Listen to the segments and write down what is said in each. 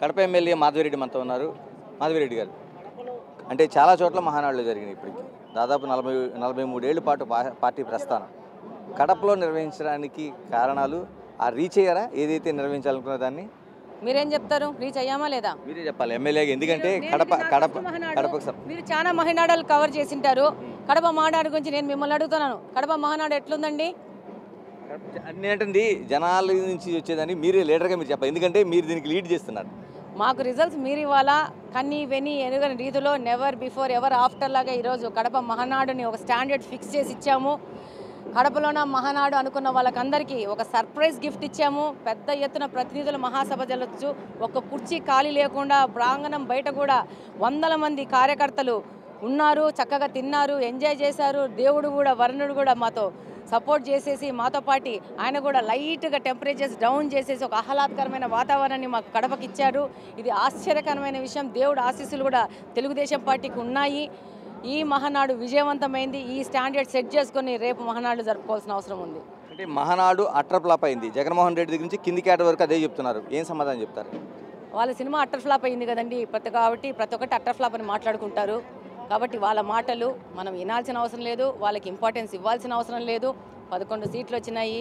Kadapa MLA Madhavi Reddy మనతో ఉన్నారు. మాధవిరెడ్డి గారు, అంటే చాలా చోట్ల మహానాడులు జరిగినాయి. ఇప్పటికి దాదాపు 43 ఏళ్ల పాటు పార్టీ ప్రస్థానం. కడపలో నిర్వహించడానికి కారణాలు ఆ రీచ్ అయ్యారా? ఏదైతే నిర్వహించాలనుకున్న దాన్ని మీరేం చెప్తారు? రీచ్ అయ్యామా లేదా? మీరే చెప్పాలి ఎమ్మెల్యేగా. ఎందుకంటే కడపకు మీరు చాలా మహానాడాలు కవర్ చేసింటారు. కడప మహానాడు గురించి నేను మిమ్మల్ని అడుగుతున్నాను, కడప మహానాడు ఎట్లుందండి? అన్ని ఏంటండి జనాల నుంచి వచ్చేదని మీరే లీడర్గా మీరు చెప్పాలి. ఎందుకంటే మీరు దీనికి లీడ్ చేస్తున్నారు. మాకు రిజల్ట్స్ మీరు ఇవ్వాలా. కన్నీ వెని ఎనుగని రీతిలో నెవర్ బిఫోర్ ఎవర్ ఆఫ్టర్ లాగా ఈరోజు కడప మహానాడుని ఒక స్టాండర్డ్ ఫిక్స్ చేసి ఇచ్చాము. కడపలోన మహానాడు అనుకున్న వాళ్ళకందరికీ ఒక సర్ప్రైజ్ గిఫ్ట్ ఇచ్చాము. పెద్ద ఎత్తున ప్రతినిధుల మహాసభ జరగచ్చు. ఒక్క కుర్చీ ఖాళీ లేకుండా ప్రాంగణం బయట కూడా వందల మంది కార్యకర్తలు ఉన్నారు. చక్కగా తిన్నారు, ఎంజాయ్ చేశారు. దేవుడు కూడా వరుణుడు కూడా మాతో సపోర్ట్ చేసేసి మాతో పాటు ఆయన కూడా లైట్గా టెంపరేచర్స్ డౌన్ చేసేసి ఒక ఆహ్లాదకరమైన వాతావరణాన్ని మాకు కడపకి ఇచ్చారు. ఇది ఆశ్చర్యకరమైన విషయం. దేవుడు ఆశీస్సులు కూడా తెలుగుదేశం పార్టీకి ఉన్నాయి. ఈ మహానాడు విజయవంతమైంది. ఈ స్టాండర్డ్ సెట్ చేసుకొని రేపు మహానాడు జరుపుకోవాల్సిన అవసరం ఉంది. అంటే మహానాడు అట్టర్ ఫ్లాప్ అయింది. జగన్మోహన్ రెడ్డి దగ్గర నుంచి కింది క్యాటర్ వరకు అదే చెప్తున్నారు. ఏం సమాధానం చెప్తారు? వాళ్ళ సినిమా అట్టర్ ఫ్లాప్ అయింది కదండి. కాబట్టి ప్రతి ఒక్కటి అట్టర్ ఫ్లాప్ అని మాట్లాడుకుంటారు. కాబట్టి వాళ్ళ మాటలు మనం వినాల్సిన అవసరం లేదు, వాళ్ళకి ఇంపార్టెన్స్ ఇవ్వాల్సిన అవసరం లేదు. 11 సీట్లు వచ్చినాయి.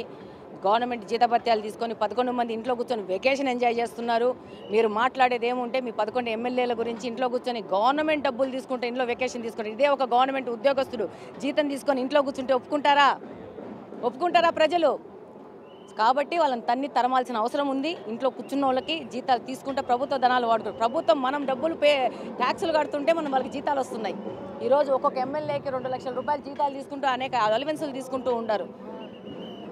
గవర్నమెంట్ జీతభత్యాలు తీసుకొని 11 మంది ఇంట్లో కూర్చొని వెకేషన్ ఎంజాయ్ చేస్తున్నారు. మీరు మాట్లాడేది ఏముంటే మీ 11 ఎమ్మెల్యేల గురించి ఇంట్లో కూర్చొని గవర్నమెంట్ డబ్బులు తీసుకుంటే ఇంట్లో వెకేషన్ తీసుకుంటారు. ఇదే ఒక గవర్నమెంట్ ఉద్యోగస్తుడు జీతం తీసుకొని ఇంట్లో కూర్చుంటే ఒప్పుకుంటారా ప్రజలు? కాబట్టి వాళ్ళని తరమాల్సిన అవసరం ఉంది. ఇంట్లో కూర్చున్న వాళ్ళకి జీతాలు తీసుకుంటే ప్రభుత్వ ధనాలు వాడుతారు. ప్రభుత్వం మనం డబ్బులు ట్యాక్సులు కడుతుంటే మనం వాళ్ళకి జీతాలు వస్తున్నాయి. ఈరోజు ఒక్కొక్క ఎమ్మెల్యేకి 2 లక్షల రూపాయలు జీతాలు తీసుకుంటూ అనేక అలవెన్సులు తీసుకుంటూ ఉంటారు.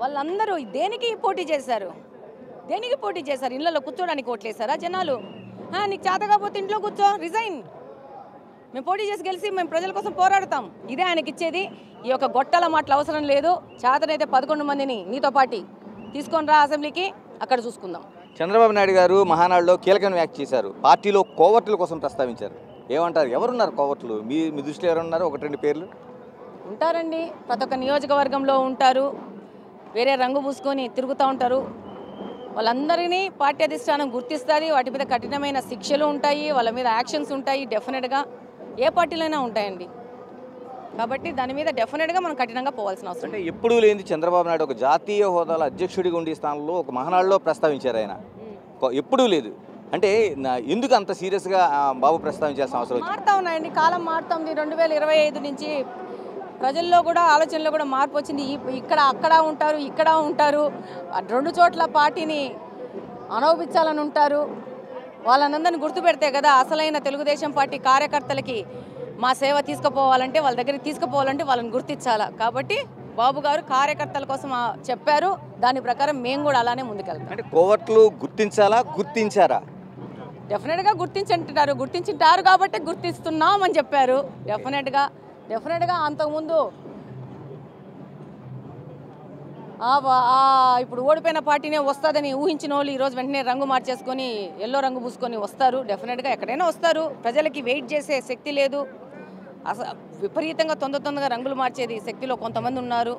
వాళ్ళందరూ దేనికి పోటీ చేశారు? ఇళ్లలో కూర్చోడానికి ఓట్లేశారా జనాలు? నీకు చేత కాకపోతే ఇంట్లో కూర్చో, రిజైన్. మేము పోటీ చేసి గెలిచి మేము ప్రజల కోసం పోరాడతాం. ఇదే ఆయనకి ఇచ్చేది. ఈ యొక్క గొట్టాల మాటలు అవసరం లేదు. చేతనైతే 11 మందిని నీతో పాటు తీసుకొని రా అసెంబ్లీకి, అక్కడ చూసుకుందాం. చంద్రబాబు నాయుడు గారు మహానాడులో కీలకమైన వ్యాఖ్య చేశారు. పార్టీలో కోవర్టుల కోసం ప్రస్తావించారు. ఏమంటారు? ఎవరున్నారు కోవర్టులు? మీ దృష్టిలో ఎవరున్నారు? 1-2 పేర్లు ఉంటారండి. ప్రతి ఒక్క నియోజకవర్గంలో ఉంటారు. వేరే రంగు పూసుకొని తిరుగుతూ ఉంటారు. వాళ్ళందరినీ పార్టీ అధిష్టానం గుర్తిస్తుంది. వాటి మీద కఠినమైన శిక్షలు ఉంటాయి, వాళ్ళ మీద యాక్షన్స్ ఉంటాయి. డెఫినెట్గా ఏ పార్టీలైనా ఉంటాయండి. కాబట్టి దాని మీద డెఫినెట్గా మనం కఠినంగా పోవాల్సిన అవసరం. అంటే ఎప్పుడూ లేని చంద్రబాబు నాయుడు ఒక జాతీయ హోదాలో అధ్యక్షుడిగా ఉండే స్థానంలో ఒక మహానాడులో ప్రస్తావించారు. ఆయన ఎప్పుడూ లేదు. అంటే ఎందుకు అంత సీరియస్గా బాబు ప్రస్తావించాల్సిన అవసరం? మారుతా ఉన్నాయండి, కాలం మారుతుంది. 2025 నుంచి ప్రజల్లో కూడా ఆలోచనలో కూడా మార్పు వచ్చింది. అక్కడ ఉంటారు. 2 చోట్ల పార్టీని అనవపించాలని ఉంటారు. వాళ్ళందరినీ గుర్తుపెడితే కదా అసలైన తెలుగుదేశం పార్టీ కార్యకర్తలకి మా సేవ తీసుకుపోవాలంటే, వాళ్ళ దగ్గరికి తీసుకుపోవాలంటే వాళ్ళని గుర్తించాలా. కాబట్టి బాబు గారు కార్యకర్తల కోసం చెప్పారు. దాని ప్రకారం మేము కూడా అలానే ముందుకెళ్తాం. అంటే కోవర్టులు గుర్తించారా? డెఫినెట్గా గుర్తించింటారు కాబట్టి గుర్తిస్తున్నాం అని చెప్పారు. డెఫినెట్గా అంతకుముందు ఇప్పుడు ఓడిపోయిన పార్టీనే వస్తుందని ఊహించిన వాళ్ళు ఈరోజు వెంటనే రంగు మార్చేసుకొని ఎల్లో రంగు పూసుకొని వస్తారు. డెఫినెట్గా ఎక్కడైనా వస్తారు. ప్రజలకి వెయిట్ చేసే శక్తి లేదు. అసలు విపరీతంగా తొందరగా రంగులు మార్చేది శక్తిలో కొంతమంది ఉన్నారు.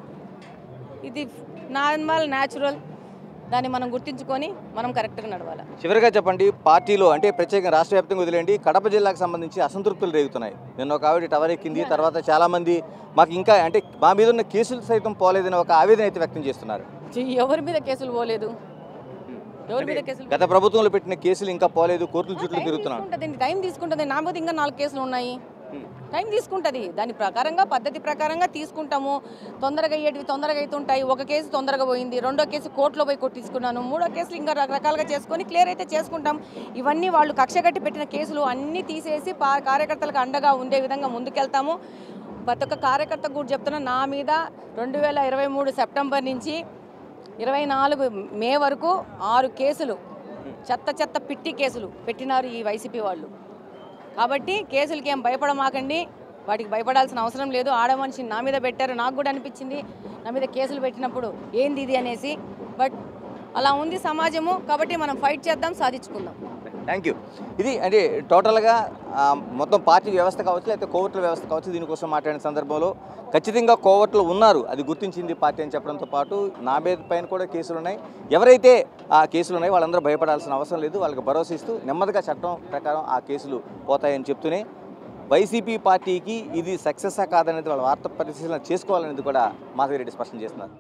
ఇది నార్మల్, న్యాచురల్. దాన్ని మనం గుర్తించుకొని మనం కరెక్ట్గా నడవాలి. చివరిగా చెప్పండి, పార్టీలో అంటే ప్రత్యేకంగా రాష్ట్ర వ్యాప్తంగా వదిలేండి, కడప జిల్లాకు సంబంధించి అసంతృప్తులు రేగుతున్నాయి. నిన్న ఒక ఆవిడ టవర్ ఎక్కింది. తర్వాత చాలామంది మాకు ఇంకా అంటే మా మీద ఉన్న కేసులు సైతం పోలేదని ఒక ఆవేదన అయితే వ్యక్తం చేస్తున్నారు. ఎవరి మీద కేసులు పోలేదు? గత ప్రభుత్వంలో పెట్టిన కేసులు ఇంకా పోలేదు, కోర్టుల చుట్టూ తిరుగుతున్నారు. టైం తీసుకుంటుంది. నా మీద ఇంకా 4 కేసులు ఉన్నాయి. టైం తీసుకుంటుంది. దాని ప్రకారంగా పద్ధతి ప్రకారంగా తీసుకుంటాము. తొందరగా అయ్యేటివి తొందరగా అవుతుంటాయి. ఒక కేసు తొందరగా పోయింది, 2వ కేసు కోర్టులో పోయి కొట్టించుకున్నాను, 3వ కేసులు ఇంకా రకరకాలుగా చేసుకొని క్లియర్ అయితే చేసుకుంటాం. ఇవన్నీ వాళ్ళు కక్షగట్టి పెట్టిన కేసులు అన్నీ తీసేసి కార్యకర్తలకు అండగా ఉండే విధంగా ముందుకెళ్తాము. ప్రతి ఒక్క కార్యకర్తకు కూడా చెప్తున్నా, నా మీద 2023 సెప్టెంబర్ నుంచి 24 మే వరకు 6 కేసులు చెత్త పిట్టి కేసులు పెట్టినారు ఈ వైసీపీ వాళ్ళు. కాబట్టి కేసులకి ఏం భయపడమాకండి. వాటికి భయపడాల్సిన అవసరం లేదు. ఆడమనిషిని నా మీద పెట్టారు. నాకు కూడా అనిపించింది నా మీద కేసులు పెట్టినప్పుడు ఏంది ఇది అనేసి. బట్ అలా ఉంది సమాజము. కాబట్టి మనం ఫైట్ చేద్దాం, సాధించుకుందాం. Thank you. ఇది అంటే టోటల్గా మొత్తం పార్టీ వ్యవస్థ కావచ్చు, లేకపోతే కోవర్టుల వ్యవస్థ కావచ్చు, దీనికోసం మాట్లాడిన సందర్భంలో ఖచ్చితంగా కోవర్టులు ఉన్నారు, అది గుర్తించింది పార్టీ అని చెప్పడంతో పాటు నా పైన కూడా కేసులు ఉన్నాయి. ఎవరైతే ఆ కేసులు ఉన్నాయో వాళ్ళందరూ భయపడాల్సిన అవసరం లేదు, వాళ్ళకి భరోసా ఇస్తూ నెమ్మదిగా చట్టం ప్రకారం ఆ కేసులు పోతాయని చెప్తూనే వైసీపీ పార్టీకి ఇది సక్సెస్సా కాదనేది వాళ్ళ వార్త పరిశీలన చేసుకోవాలనేది కూడా మాధవిరెడ్డి స్పష్టం చేస్తున్నారు.